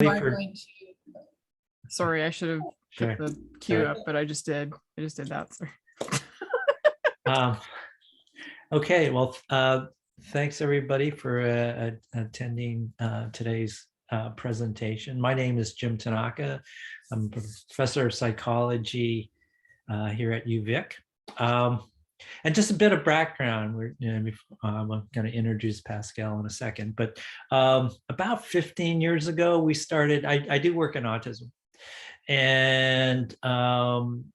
I'm for going to, Sorry, I should have Sure. put the cue up, but I just did. I just did that. Sorry. Okay, well, thanks everybody for attending today's presentation. My name is Jim Tanaka. I'm a professor of psychology here at UVic. And just a bit of background, I'm going to introduce Pascal in a second, but about 15 years ago, we started, I do work in autism, and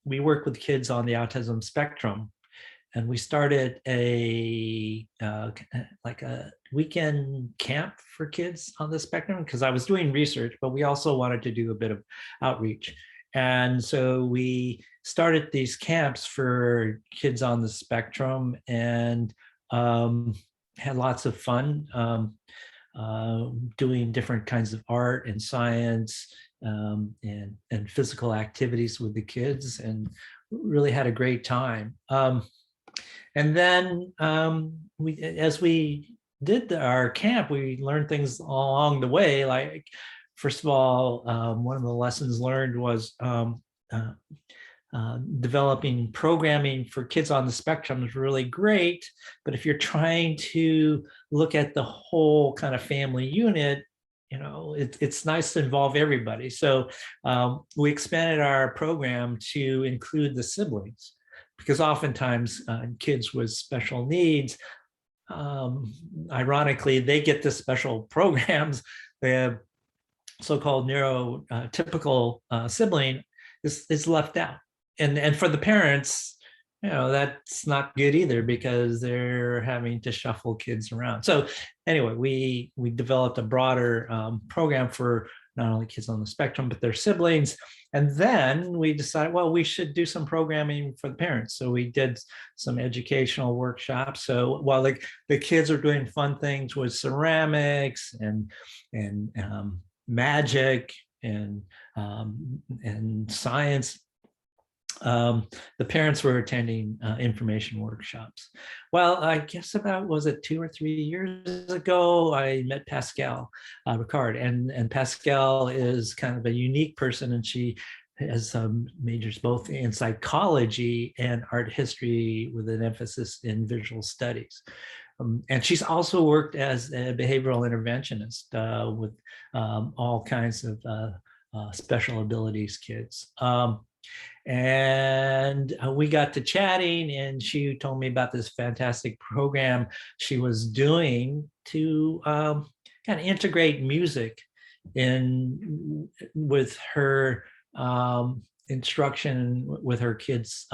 we work with kids on the autism spectrum. And we started a like a weekend camp for kids on the spectrum, because I was doing research, but we also wanted to do a bit of outreach. And so we started these camps for kids on the spectrum, and had lots of fun doing different kinds of art and science and physical activities with the kids, and really had a great time. And then as we did our camp, we learned things along the way. Like, first of all, one of the lessons learned was developing programming for kids on the spectrum is really great. But if you're trying to look at the whole kind of family unit, it's nice to involve everybody. So we expanded our program to include the siblings, because oftentimes kids with special needs, ironically, they get the special programs. They have so-called neurotypical sibling is left out. And for the parents, that's not good either, because they're having to shuffle kids around. So anyway, we developed a broader program for not only kids on the spectrum, but their siblings. And then we decided, well, we should do some programming for the parents. So we did some educational workshops. So while the kids are doing fun things with ceramics and magic and science, the parents were attending information workshops. Well, I guess about, was it 2 or 3 years ago, I met Pascal Ricard, and Pascal is kind of a unique person, and she has majors both in psychology and art history with an emphasis in visual studies. And she's also worked as a behavioral interventionist with all kinds of special abilities kids. And we got to chatting, and she told me about this fantastic program she was doing to kind of integrate music in with her instruction with her kids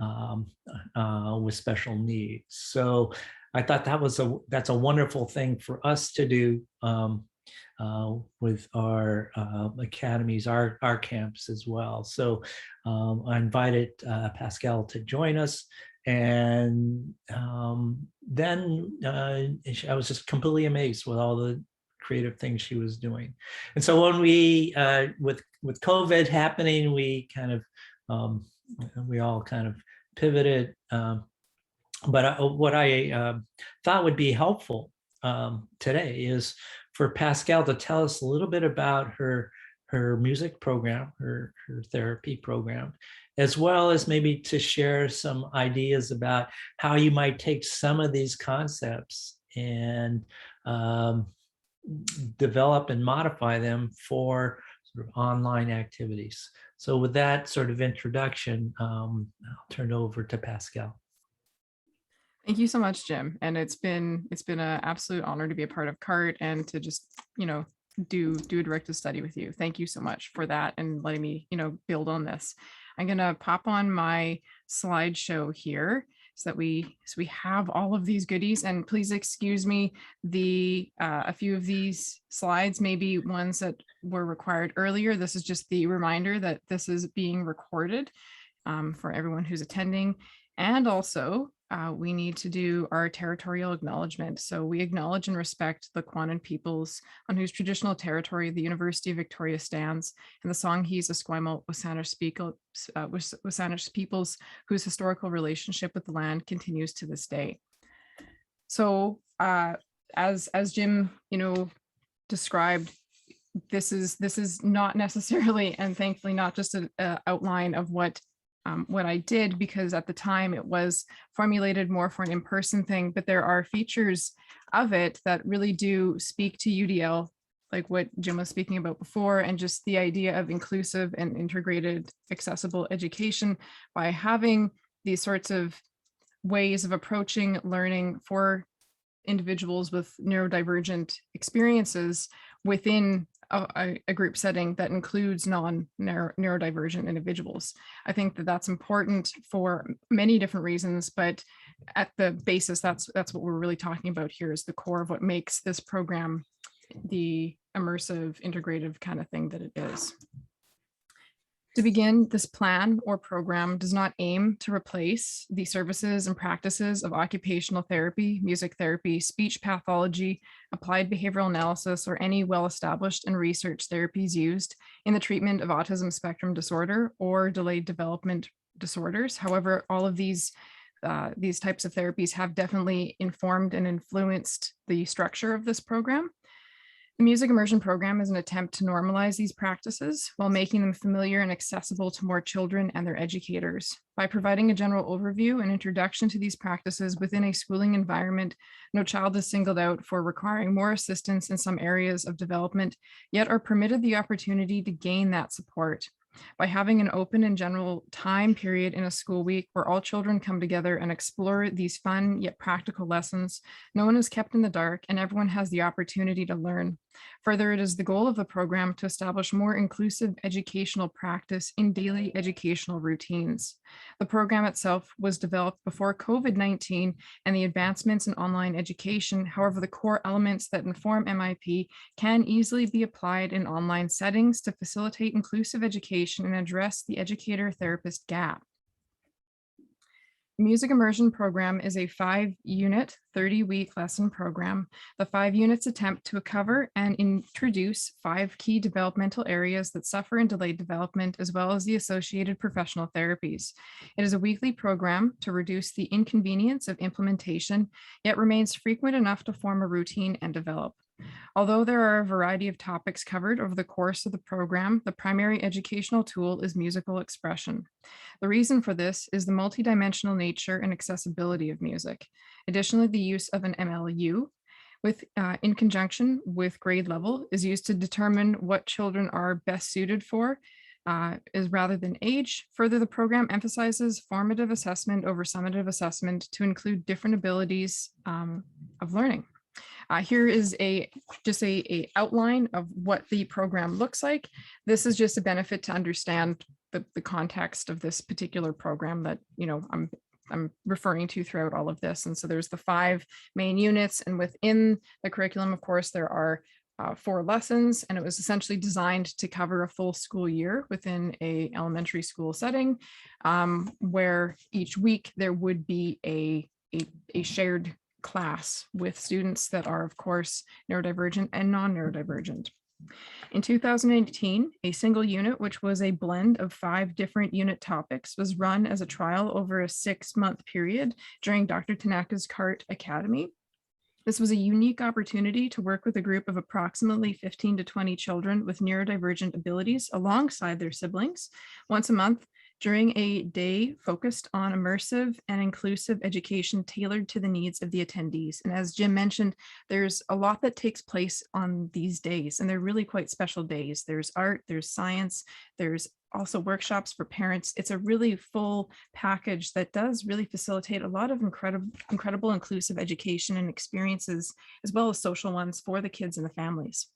with special needs. So I thought that's a wonderful thing for us to do with our academies, our camps as well. So I invited Pascal to join us, and then I was just completely amazed with all the creative things she was doing. And so when we, with COVID happening, we kind of, we all kind of pivoted. But what I thought would be helpful today is for Pascal to tell us a little bit about her music program, her therapy program, as well as maybe to share some ideas about how you might take some of these concepts and develop and modify them for sort of online activities. So with that sort of introduction, I'll turn it over to Pascal. Thank you so much, Jim. And it's been an absolute honor to be a part of CART and to just, do a directed study with you. Thank you so much for that and letting me, build on this. I'm gonna pop on my slideshow here so that we have all of these goodies. And please excuse me, a few of these slides may be ones that were required earlier. This is just the reminder that this is being recorded for everyone who's attending. And also, we need to do our territorial acknowledgement. So we acknowledge and respect the Quannan peoples on whose traditional territory the University of Victoria stands, and the Songhees, Esquimalt, Wasanich peoples whose historical relationship with the land continues to this day. So as Jim, described, this is not necessarily, and thankfully not just a outline of what I did, because at the time it was formulated more for an in-person thing, but there are features of it that really do speak to UDL, like what Jim was speaking about before, and just the idea of inclusive and integrated accessible education by having these sorts of ways of approaching learning for individuals with neurodivergent experiences within a group setting that includes non-neurodivergent individuals. I think that that's important for many different reasons, but at the basis, that's what we're really talking about here, is the core of what makes this program the immersive, integrative kind of thing that it is. To begin, this plan or program does not aim to replace the services and practices of occupational therapy, music therapy, speech pathology, applied behavioral analysis, or any well-established and researched therapies used in the treatment of autism spectrum disorder or delayed development disorders. However, all of these types of therapies have definitely informed and influenced the structure of this program. The music immersion program is an attempt to normalize these practices while making them familiar and accessible to more children and their educators. By providing a general overview and introduction to these practices within a schooling environment, no child is singled out for requiring more assistance in some areas of development, yet are permitted the opportunity to gain that support. By having an open and general time period in a school week where all children come together and explore these fun yet practical lessons, no one is kept in the dark and everyone has the opportunity to learn. Further, it is the goal of the program to establish more inclusive educational practice in daily educational routines. The program itself was developed before COVID-19 and the advancements in online education. However, the core elements that inform MIP can easily be applied in online settings to facilitate inclusive education and address the educator-therapist gap. The Music Immersion Program is a 5-unit, 30-week lesson program. The 5 units attempt to cover and introduce 5 key developmental areas that suffer in delayed development, as well as the associated professional therapies. It is a weekly program to reduce the inconvenience of implementation, yet remains frequent enough to form a routine and develop. Although there are a variety of topics covered over the course of the program, the primary educational tool is musical expression. The reason for this is the multidimensional nature and accessibility of music. Additionally, the use of an MLU in conjunction with grade level is used to determine what children are best suited for is rather than age. Further, the program emphasizes formative assessment over summative assessment to include different abilities of learning. Here is just a outline of what the program looks like. This is just a benefit to understand the context of this particular program that I'm referring to throughout all of this. And so there's the 5 main units, and within the curriculum, of course, there are 4 lessons, and it was essentially designed to cover a full school year within a elementary school setting, where each week there would be a shared class with students that are, of course, neurodivergent and non-neurodivergent. In 2018, a single unit, which was a blend of 5 different unit topics, was run as a trial over a 6-month period during Dr. Tanaka's CART Academy. This was a unique opportunity to work with a group of approximately 15 to 20 children with neurodivergent abilities alongside their siblings once a month during a day focused on immersive and inclusive education tailored to the needs of the attendees. And as Jim mentioned, there's a lot that takes place on these days, and they're really quite special days. There's art, there's science, there's also workshops for parents. It's a really full package that does really facilitate a lot of incredible inclusive education and experiences, as well as social ones for the kids and the families.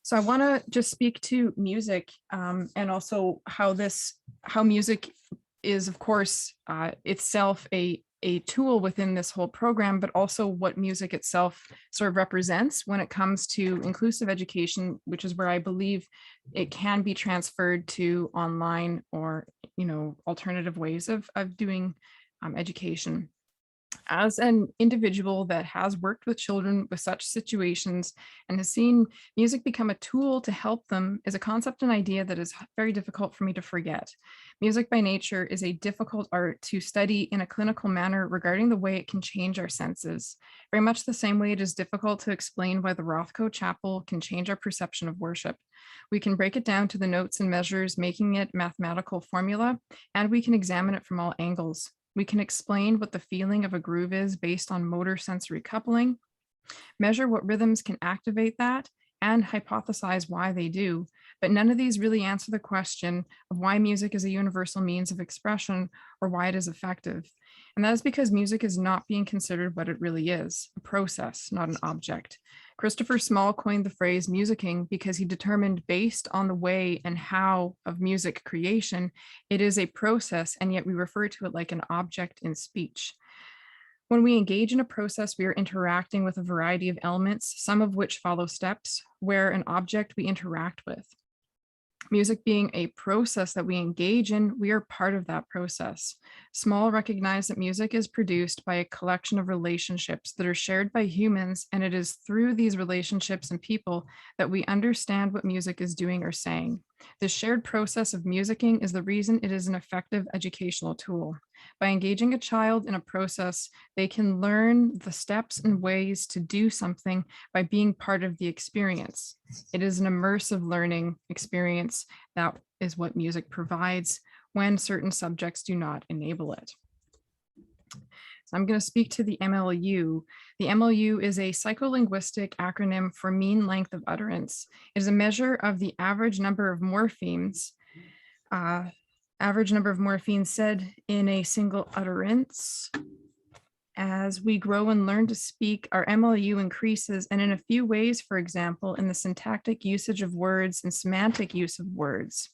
So I want to just speak to music and also how music is, of course, itself a tool within this whole program, but also what music itself sort of represents when it comes to inclusive education, which is where I believe it can be transferred to online or, alternative ways of doing education. As an individual that has worked with children with such situations and has seen music become a tool to help them is a concept and idea that is very difficult for me to forget. Music by nature is a difficult art to study in a clinical manner regarding the way it can change our senses. Very much the same way it is difficult to explain why the Rothko Chapel can change our perception of worship. We can break it down to the notes and measures, making it mathematical formula, and we can examine it from all angles. We can explain what the feeling of a groove is based on motor sensory coupling, measure what rhythms can activate that, and hypothesize why they do. But none of these really answer the question of why music is a universal means of expression or why it is effective. And that is because music is not being considered what it really is, a process, not an object. Christopher Small coined the phrase musicking because he determined, based on the way and how of music creation, it is a process, and yet we refer to it like an object in speech. When we engage in a process, we are interacting with a variety of elements, some of which follow steps, where an object we interact with. Music being a process that we engage in, we are part of that process. Small recognized that music is produced by a collection of relationships that are shared by humans, and it is through these relationships and people that we understand what music is doing or saying. The shared process of musicking is the reason it is an effective educational tool. By engaging a child in a process, they can learn the steps and ways to do something by being part of the experience. It is an immersive learning experience. That is what music provides when certain subjects do not enable it. So I'm going to speak to the MLU. The MLU is a psycholinguistic acronym for mean length of utterance. It is a measure of the average number of morphemes said in a single utterance. As we grow and learn to speak, our MLU increases, and in a few ways, for example, in the syntactic usage of words and semantic use of words.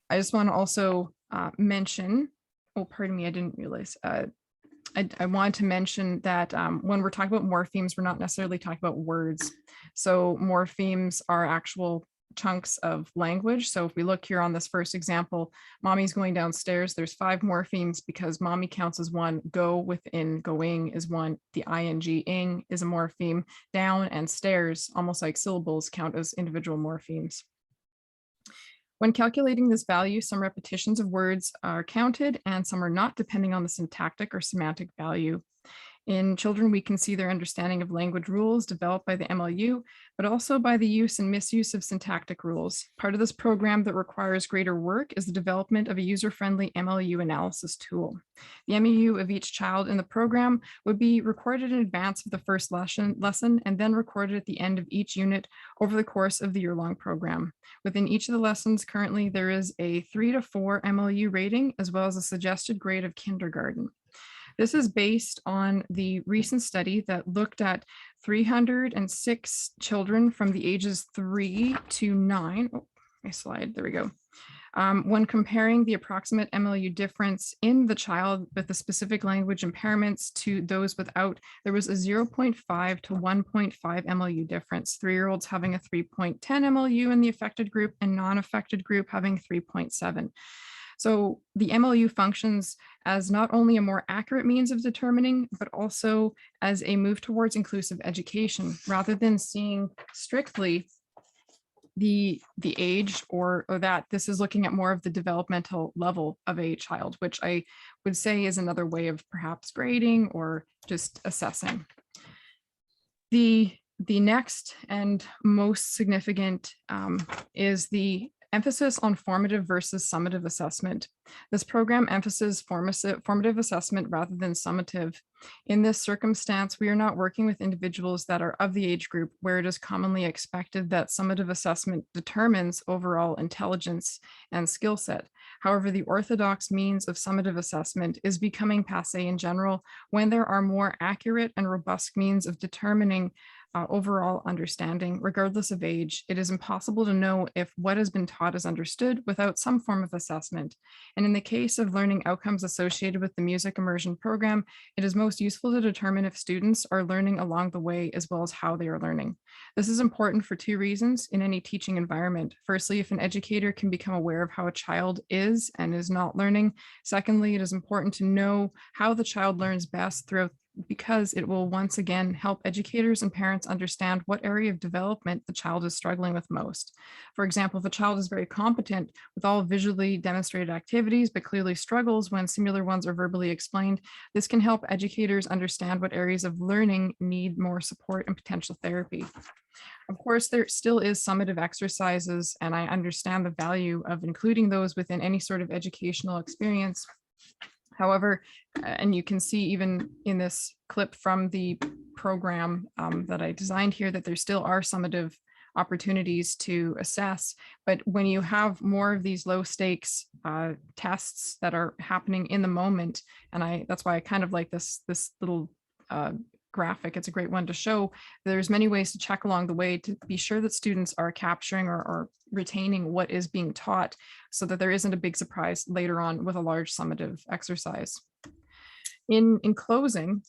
I just want to also mention, oh, pardon me, I didn't realize. I wanted to mention that when we're talking about morphemes, we're not necessarily talking about words. So morphemes are actual chunks of language. So if we look here on this first example, mommy's going downstairs, there's 5 morphemes because mommy counts as one, go within going is one, the ing is a morpheme, down and stairs, almost like syllables, count as individual morphemes. When calculating this value, some repetitions of words are counted and some are not, depending on the syntactic or semantic value. In children, we can see their understanding of language rules developed by the MLU, but also by the use and misuse of syntactic rules. Part of this program that requires greater work is the development of a user-friendly MLU analysis tool. The MLU of each child in the program would be recorded in advance of the first lesson and then recorded at the end of each unit over the course of the year-long program. Within each of the lessons, currently there is a 3 to 4 MLU rating, as well as a suggested grade of kindergarten. This is based on the recent study that looked at 306 children from the ages 3 to 9. Oh, my slide, there we go. When comparing the approximate MLU difference in the child with the specific language impairments to those without, there was a 0.5 to 1.5 MLU difference, 3-year-olds having a 3.10 MLU in the affected group and non-affected group having 3.7. So the MLU functions as not only a more accurate means of determining, but also as a move towards inclusive education, rather than seeing strictly the age or that this is looking at more of the developmental level of a child, which I would say is another way of perhaps grading or just assessing. The next and most significant is the emphasis on formative versus summative assessment. This program emphasizes formative assessment rather than summative. In this circumstance, we are not working with individuals that are of the age group where it is commonly expected that summative assessment determines overall intelligence and skill set. However, the orthodox means of summative assessment is becoming passé in general when there are more accurate and robust means of determining overall understanding, regardless of age. It is impossible to know if what has been taught is understood without some form of assessment. And in the case of learning outcomes associated with the music immersion program, it is most useful to determine if students are learning along the way as well as how they are learning. This is important for two reasons in any teaching environment. Firstly, if an educator can become aware of how a child is and is not learning. Secondly, it is important to know how the child learns best throughout, because it will once again help educators and parents understand what area of development the child is struggling with most. For example, if a child is very competent with all visually demonstrated activities, but clearly struggles when similar ones are verbally explained, this can help educators understand what areas of learning need more support and potential therapy. Of course, there still is summative exercises, and I understand the value of including those within any sort of educational experience. However, and you can see even in this clip from the program that I designed here, that there still are summative opportunities to assess. But when you have more of these low stakes tests that are happening in the moment, and that's why I kind of like this little graphic. It's a great one to show. There's many ways to check along the way to be sure that students are capturing or retaining what is being taught, so that there isn't a big surprise later on with a large summative exercise. In closing,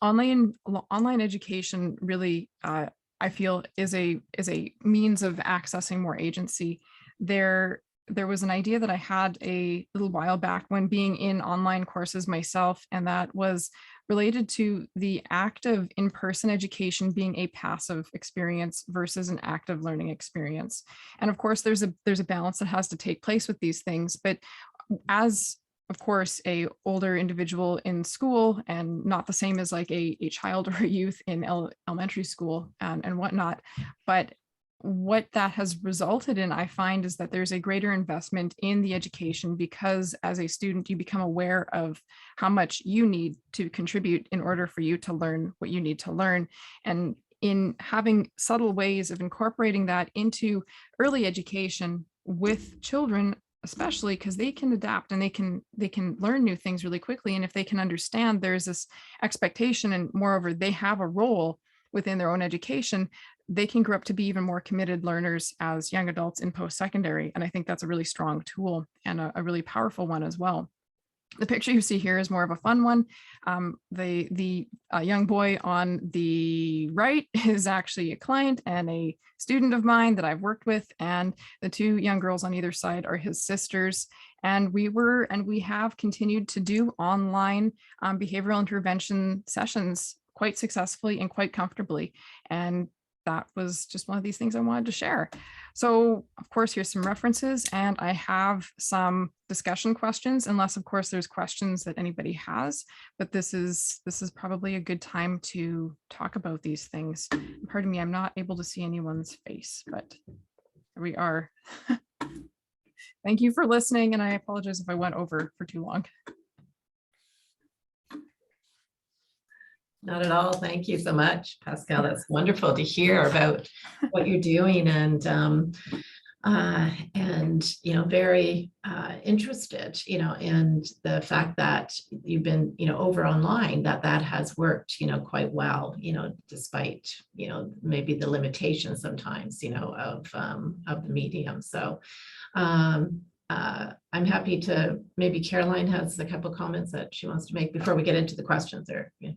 online education really, I feel, is a means of accessing more agency. There was an idea that I had a little while back when being in online courses myself, and that was related to the act of in-person education being a passive experience versus an active learning experience. And of course, there's a balance that has to take place with these things. But as, of course, a older individual in school, and not the same as like a child or a youth in elementary school and whatnot, but what that has resulted in, I find, is that there's a greater investment in the education, because as a student, you become aware of how much you need to contribute in order for you to learn what you need to learn. And in having subtle ways of incorporating that into early education with children, especially because they can adapt and they can learn new things really quickly. And if they can understand there's this expectation, and moreover, they have a role within their own education, they can grow up to be even more committed learners as young adults in post-secondary. And I think that's a really strong tool and a really powerful one as well. The picture you see here is more of a fun one. The young boy on the right is actually a client and a student of mine that I've worked with, and the two young girls on either side are his sisters. And we have continued to do online behavioral intervention sessions quite successfully and quite comfortably. And that was just one of these things I wanted to share. So of course, here's some references, and I have some discussion questions, unless of course there's questions that anybody has, but this is probably a good time to talk about these things. Pardon me, I'm not able to see anyone's face, but here we are. Thank you for listening, and I apologize if I went over for too long. Not at all. Thank you so much, Pascal. That's wonderful to hear about what you're doing, and very interested, in the fact that you've been, over online, that has worked, quite well, despite, maybe the limitations sometimes, of the medium. So I'm happy to, maybe Caroline has a couple comments that she wants to make before we get into the questions there. Yeah.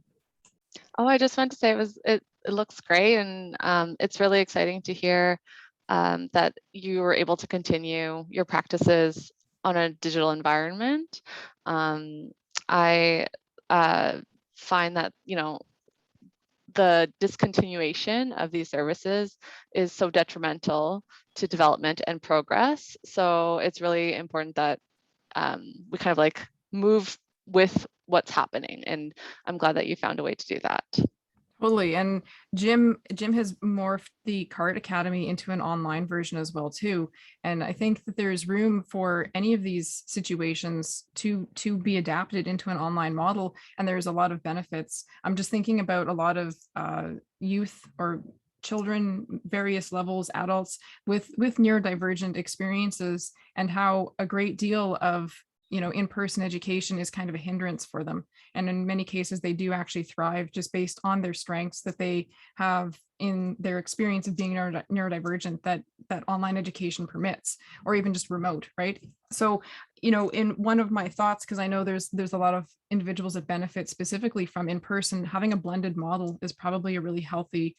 Oh, I just wanted to say it looks great, and it's really exciting to hear that you were able to continue your practices on a digital environment. I find that, the discontinuation of these services is so detrimental to development and progress. So it's really important that we kind of like move with what's happening. And I'm glad that you found a way to do that. Totally. And Jim has morphed the CART Academy into an online version as well too. And I think that there's room for any of these situations to be adapted into an online model. And there's a lot of benefits. I'm just thinking about a lot of youth or children, various levels, adults with neurodivergent experiences, and how a great deal of in-person education is kind of a hindrance for them. And in many cases, they do actually thrive just based on their strengths that they have in their experience of being neurodivergent that online education permits, or even just remote, right? So, in one of my thoughts, because I know there's a lot of individuals that benefit specifically from in-person, having a blended model is probably a really healthy,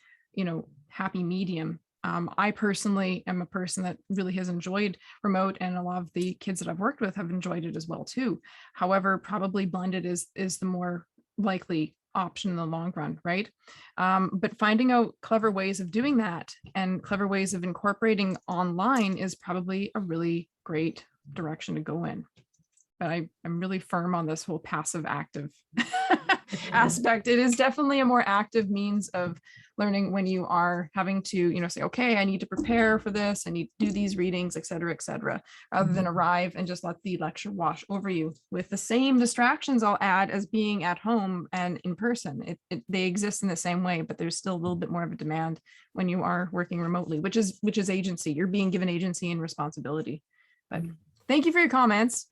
happy medium. I personally am a person that really has enjoyed remote, and a lot of the kids that I've worked with have enjoyed it as well too. However, probably blended is the more likely option in the long run, right? But finding out clever ways of doing that and clever ways of incorporating online is probably a really great direction to go in. But I'm really firm on this whole passive active aspect. It is definitely a more active means of learning when you are having to, say, okay, I need to prepare for this, I need to do these readings, et cetera, rather than arrive and just let the lecture wash over you with the same distractions, I'll add, as being at home and in person. They exist in the same way, but there's still a little bit more of a demand when you are working remotely, which is agency. You're being given agency and responsibility. But thank you for your comments.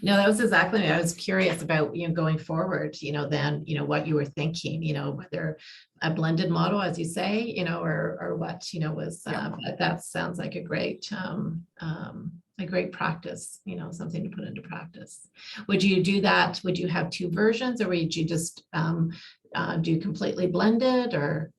No, that was exactly what I was curious about, going forward, then, what you were thinking, whether a blended model, as you say, or what, was, but that sounds like a great practice, something to put into practice. Would you do that? Would you have two versions, or would you just do completely blended, or?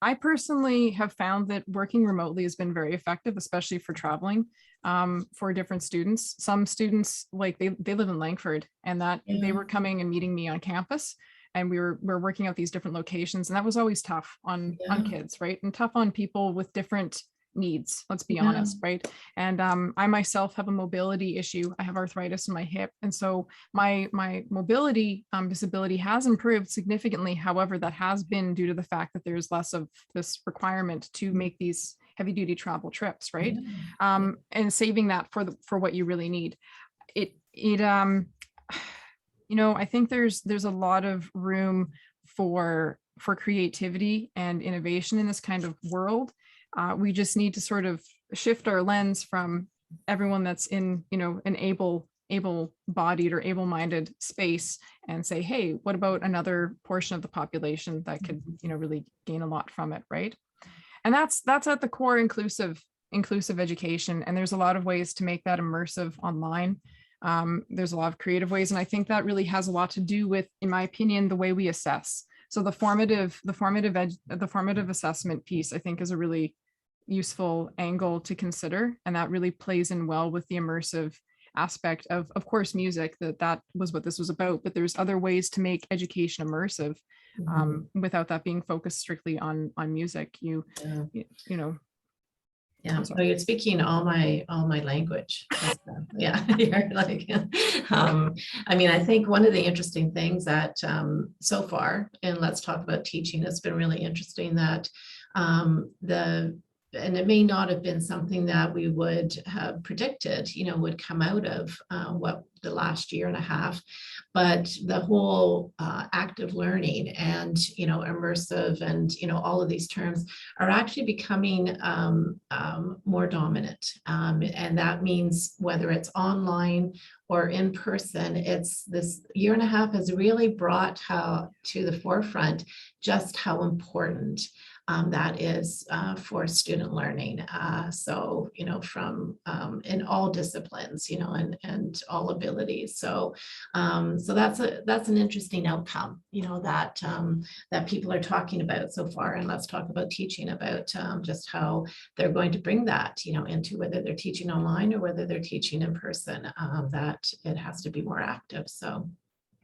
I personally have found that working remotely has been very effective, especially for traveling for different students. Some students, like they live in Langford, and that they were coming and meeting me on campus, and we're working out these different locations, and that was always tough on kids, right? And tough on people with different needs, let's be honest, right? And I myself have a mobility issue. I have arthritis in my hip, and so my mobility disability has improved significantly. However, that has been due to the fact that there's less of this requirement to make these heavy duty travel trips, right? And saving that for what you really need. I think there's a lot of room for creativity and innovation in this kind of world. We just need to sort of shift our lens from everyone that's in, an able-bodied or able-minded space, and say, hey, what about another portion of the population that could, really gain a lot from it, right? And that's at the core inclusive education. And there's a lot of ways to make that immersive online. There's a lot of creative ways, and I think that really has a lot to do with, in my opinion, the way we assess. So the formative assessment piece, I think, is a really useful angle to consider, and that really plays in well with the immersive aspect of course, music. That was what this was about, but there's other ways to make education immersive without that being focused strictly on music. Yeah, so you're speaking all my language. Yeah, you're like, I think one of the interesting things that so far, and let's talk about teaching, it's been really interesting that and it may not have been something that we would have predicted, would come out of what the last year and a half, but the whole active learning and, immersive and, all of these terms are actually becoming more dominant. And that means whether it's online or in person, it's this year and a half has really brought to the forefront just how important that is for student learning. So, from in all disciplines, and all abilities. So, that's an interesting outcome, that people are talking about so far. And let's talk about teaching, about just how they're going to bring that, into whether they're teaching online or whether they're teaching in person, that it has to be more active. So.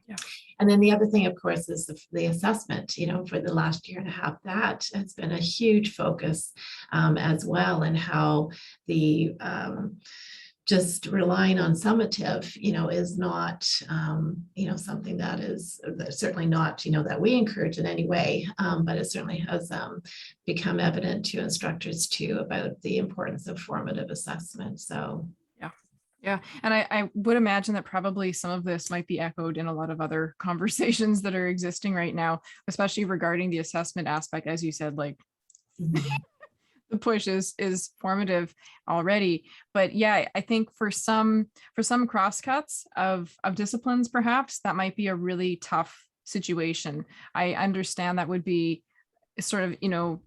Yeah. And then the other thing, of course, is the assessment, for the last year and a half. That has been a huge focus as well, and how the just relying on summative, is not, something that is certainly not, that we encourage in any way, but it certainly has become evident to instructors too about the importance of formative assessment. So. Yeah, and I would imagine that probably some of this might be echoed in a lot of other conversations that are existing right now, especially regarding the assessment aspect, as you said, like the the push is formative already. But yeah, I think for some crosscuts of disciplines, perhaps that might be a really tough situation. I understand that would be sort of,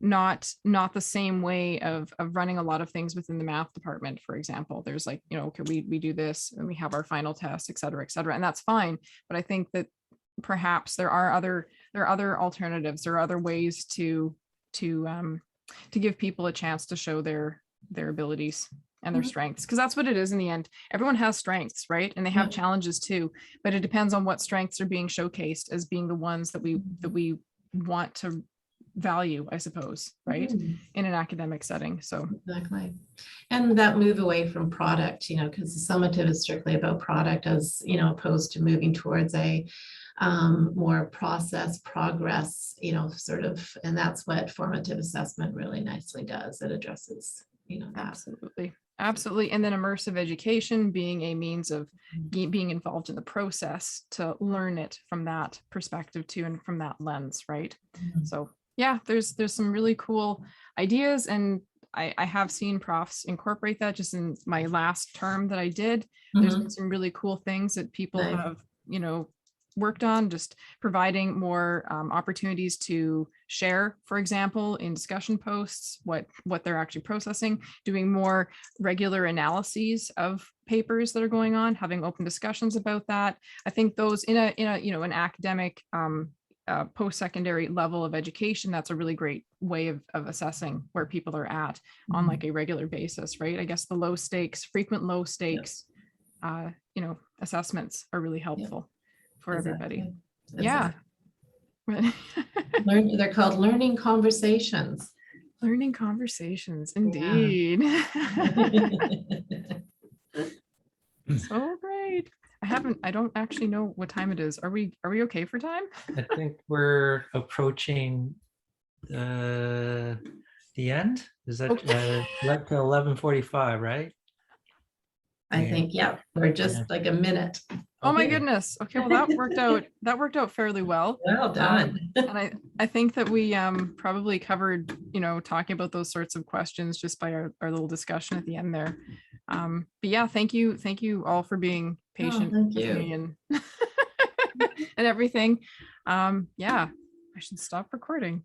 not the same way of running a lot of things within the math department, for example. There's like, okay, we do this and we have our final test, et cetera, and that's fine. But I think that perhaps there are other alternatives, there are other ways to give people a chance to show their abilities and their strengths, because that's what it is in the end. Everyone has strengths, right? And they have challenges too, but it depends on what strengths are being showcased as being the ones that we want to value, I suppose, right? In an academic setting. So exactly. And that move away from product, because the summative is strictly about product, as opposed to moving towards a more process progress, sort of, and that's what formative assessment really nicely does. It addresses, that. Absolutely. And then immersive education being a means of being involved in the process to learn it from that perspective too, and from that lens, right? So yeah, there's some really cool ideas, and I have seen profs incorporate that just in my last term that I did. There's been some really cool things that people have, worked on, just providing more opportunities to share, for example, in discussion posts, what they're actually processing, doing more regular analyses of papers that are going on, having open discussions about that. I think those in an academic post-secondary level of education, that's a really great way of assessing where people are at on like a regular basis, right? I guess the frequent low stakes, assessments are really helpful for everybody. Yeah. They're called learning conversations. Learning conversations, indeed. So great. I don't actually know what time it is. Are we okay for time? I think we're approaching the end. Is that like 11:45, right? I think, we're just like a minute. Oh my goodness. Okay, well that worked out fairly well. Well done. And I think that we probably covered, talking about those sorts of questions just by our little discussion at the end there. But yeah, thank you all for being patient with me and and everything. Yeah, I should stop recording.